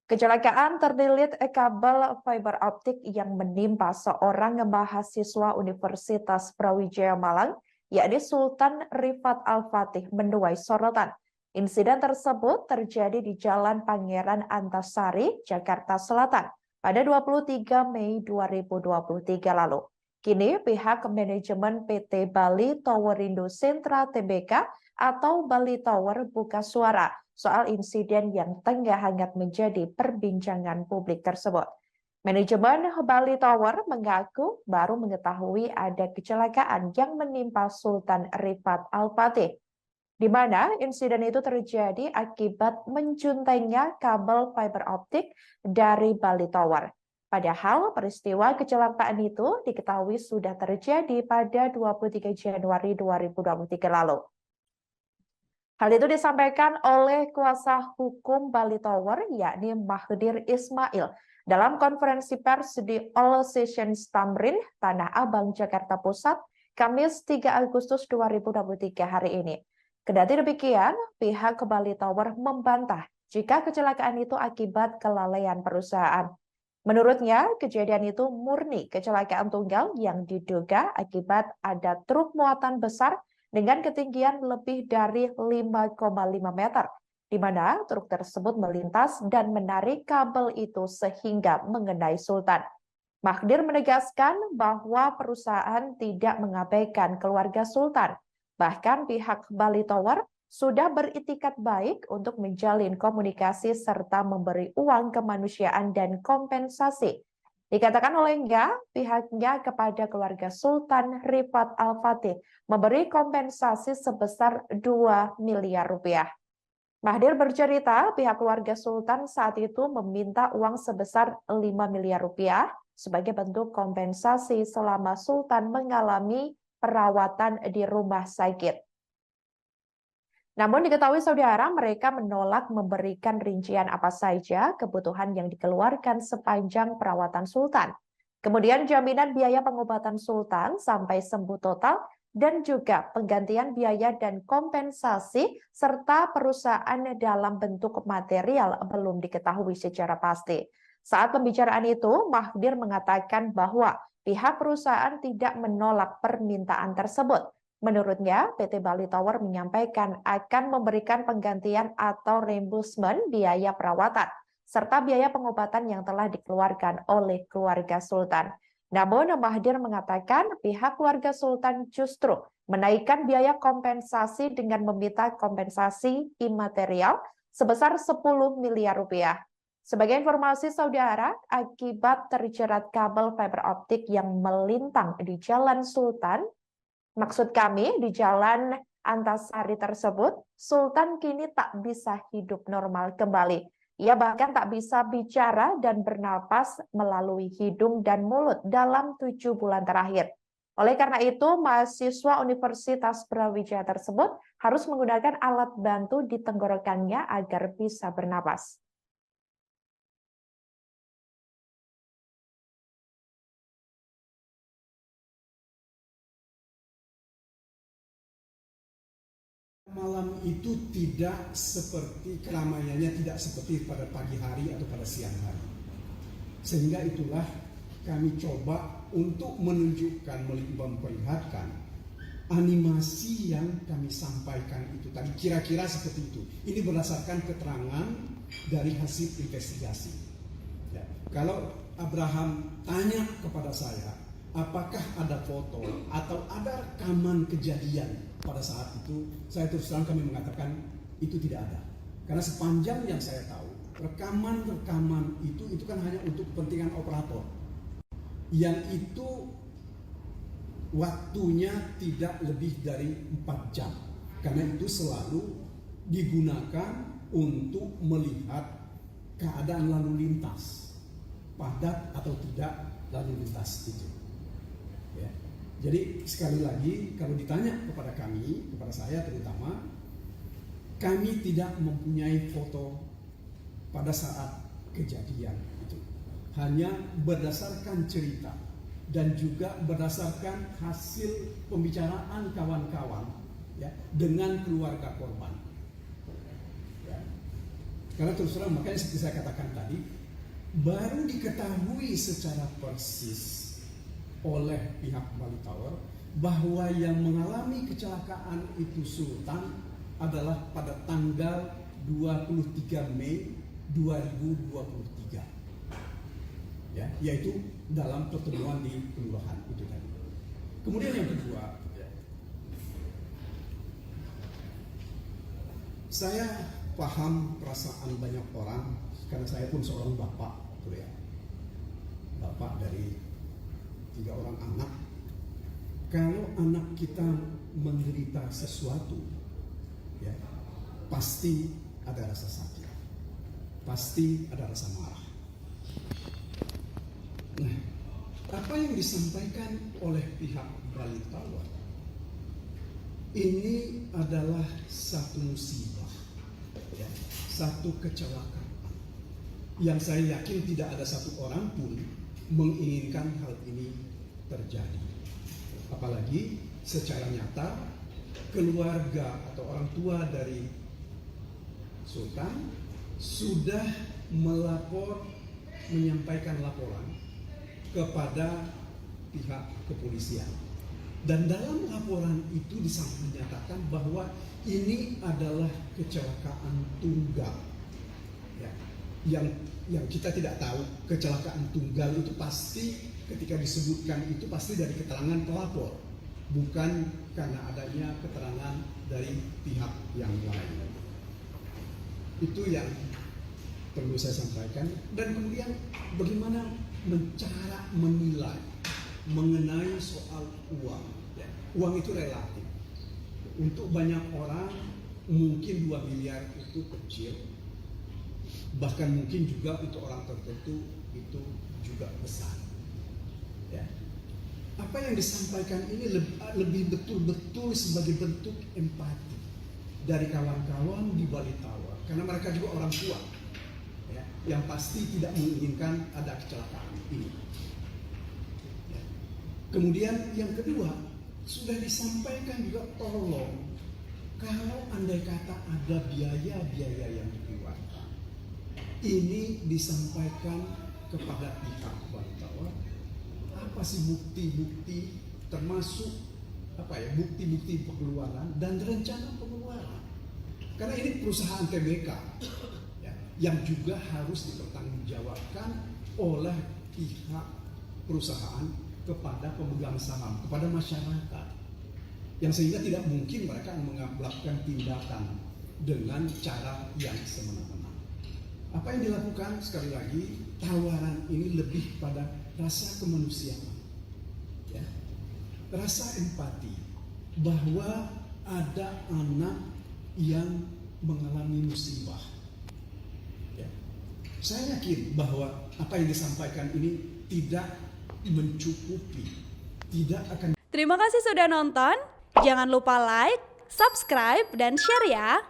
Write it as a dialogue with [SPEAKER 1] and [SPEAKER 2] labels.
[SPEAKER 1] Kecelakaan terlilit kabel fiber optik yang menimpa seorang mahasiswa Universitas Brawijaya Malang, yakni Sultan Rifat Al-Fatih, menuai sorotan. Insiden tersebut terjadi di Jalan Pangeran Antasari, Jakarta Selatan pada 23 Mei 2023 lalu. Kini pihak manajemen PT Bali Towerindo Sentra Tbk atau Bali Tower buka suara soal insiden yang tengah hangat menjadi perbincangan publik tersebut. Manajemen Bali Tower mengaku baru mengetahui ada kecelakaan yang menimpa Sultan Rifat Al-Fatih, di mana insiden itu terjadi akibat menjuntainya kabel fiber optik dari Bali Tower. Padahal peristiwa kecelakaan itu diketahui sudah terjadi pada 23 Januari 2023 lalu. Hal itu disampaikan oleh kuasa hukum Bali Tower, yakni Mahdir Ismail, dalam konferensi pers di All Sessions Tamrin, Tanah Abang, Jakarta Pusat, Kamis 3 Agustus 2023 hari ini. Kendati demikian, pihak Bali Tower membantah jika kecelakaan itu akibat kelalaian perusahaan. Menurutnya, kejadian itu murni kecelakaan tunggal yang diduga akibat ada truk muatan besar dengan ketinggian lebih dari 5,5 meter, di mana truk tersebut melintas dan menarik kabel itu sehingga mengenai Sultan. Mahdir menegaskan bahwa perusahaan tidak mengabaikan keluarga Sultan. Bahkan pihak Bali Tower sudah beritikat baik untuk menjalin komunikasi serta memberi uang kemanusiaan dan kompensasi. Dikatakan olehnya, pihaknya kepada keluarga Sultan Rifat Al-Fatih memberi kompensasi sebesar 2 miliar rupiah. Mahdir bercerita, pihak keluarga Sultan saat itu meminta uang sebesar 5 miliar rupiah sebagai bentuk kompensasi selama Sultan mengalami perawatan di rumah sakit. Namun diketahui saudara, mereka menolak memberikan rincian apa saja kebutuhan yang dikeluarkan sepanjang perawatan Sultan. Kemudian jaminan biaya pengobatan Sultan sampai sembuh total dan juga penggantian biaya dan kompensasi serta perusahaan dalam bentuk material belum diketahui secara pasti. Saat pembicaraan itu, Mahdir mengatakan bahwa pihak perusahaan tidak menolak permintaan tersebut. Menurutnya, PT Bali Tower menyampaikan akan memberikan penggantian atau reimbursement biaya perawatan, serta biaya pengobatan yang telah dikeluarkan oleh keluarga Sultan. Namun, Mahdir mengatakan pihak keluarga Sultan justru menaikkan biaya kompensasi dengan meminta kompensasi imaterial sebesar 10 miliar rupiah. Sebagai informasi saudara, akibat terjerat kabel fiber optik yang melintang di Jalan Sultan, maksud kami, di Jalan Antasari tersebut, Sultan kini tak bisa hidup normal kembali. Ia bahkan tak bisa bicara dan bernapas melalui hidung dan mulut dalam 7 bulan terakhir. Oleh karena itu, mahasiswa Universitas Brawijaya tersebut harus menggunakan alat bantu di tenggorokannya agar bisa bernapas.
[SPEAKER 2] Malam itu tidak seperti keramaiannya, tidak seperti pada pagi hari atau pada siang hari. Sehingga itulah kami coba untuk menunjukkan, memperlihatkan animasi yang kami sampaikan itu tadi kira-kira seperti itu. Ini berdasarkan keterangan dari hasil investigasi. Ya. Kalau Abraham tanya kepada saya, apakah ada foto atau ada rekaman kejadian pada saat itu, saya terus terang kami mengatakan itu tidak ada. Karena sepanjang yang saya tahu, rekaman-rekaman itu kan hanya untuk kepentingan operator. Yang itu waktunya tidak lebih dari 4 jam. Karena itu selalu digunakan untuk melihat keadaan lalu lintas, padat atau tidak lalu lintas itu. Ya. Jadi sekali lagi, kalau ditanya kepada kami, kepada saya terutama, kami tidak mempunyai foto pada saat kejadian itu. Hanya berdasarkan cerita dan juga berdasarkan hasil pembicaraan kawan-kawan ya, dengan keluarga korban. Ya. Karena terus terang, makanya seperti saya katakan tadi, baru diketahui secara persis oleh pihak Bali Tower bahwa yang mengalami kecelakaan itu Sultan adalah pada tanggal 23 Mei 2023. Ya, yaitu dalam pertemuan di kelurahan itu tadi. Kemudian yang kedua, saya paham perasaan banyak orang karena saya pun seorang bapak, ya. Bapak dari 3 orang anak. Kalau anak kita menderita sesuatu, ya, pasti ada rasa sakit, pasti ada rasa marah. Nah, apa yang disampaikan oleh pihak Bali Tower ini adalah satu musibah, ya, satu kecelakaan yang saya yakin tidak ada satu orang pun menginginkan hal ini terjadi. Apalagi secara nyata keluarga atau orang tua dari Sultan sudah menyampaikan laporan kepada pihak kepolisian. Dan dalam laporan itu dinyatakan bahwa ini adalah kecelakaan tunggal. Ya, yang kita tidak tahu, kecelakaan tunggal itu pasti ketika disebutkan itu pasti dari keterangan pelapor, bukan karena adanya keterangan dari pihak yang lain. Itu yang perlu saya sampaikan. Dan kemudian bagaimana cara menilai mengenai soal uang. Ya, uang itu relatif. Untuk banyak orang mungkin 2 miliar itu kecil, bahkan mungkin juga untuk orang tertentu itu juga besar. Ya. Apa yang disampaikan ini lebih betul-betul sebagai bentuk empati dari kawan-kawan di Bali Tower, karena mereka juga orang tua, ya, yang pasti tidak menginginkan ada kecelakaan ini. Ya. Kemudian yang kedua, sudah disampaikan juga, tolong kalau andai kata ada biaya-biaya yang dikeluarkan, ini disampaikan kepada pihak Bali Tower. Apa sih bukti-bukti, termasuk bukti-bukti pengeluaran dan rencana pengeluaran? Karena ini perusahaan TBK, ya, yang juga harus dipertanggungjawabkan oleh pihak perusahaan kepada pemegang saham, kepada masyarakat, yang sehingga tidak mungkin mereka melakukan tindakan dengan cara yang semena-mena. Apa yang dilakukan, sekali lagi, tawaran ini lebih pada rasa kemanusiaan, ya, rasa empati bahwa ada anak yang mengalami musibah. Ya. Saya yakin bahwa apa yang disampaikan ini tidak mencukupi, tidak akan.
[SPEAKER 3] Terima kasih sudah nonton. Jangan lupa like, subscribe, dan share ya.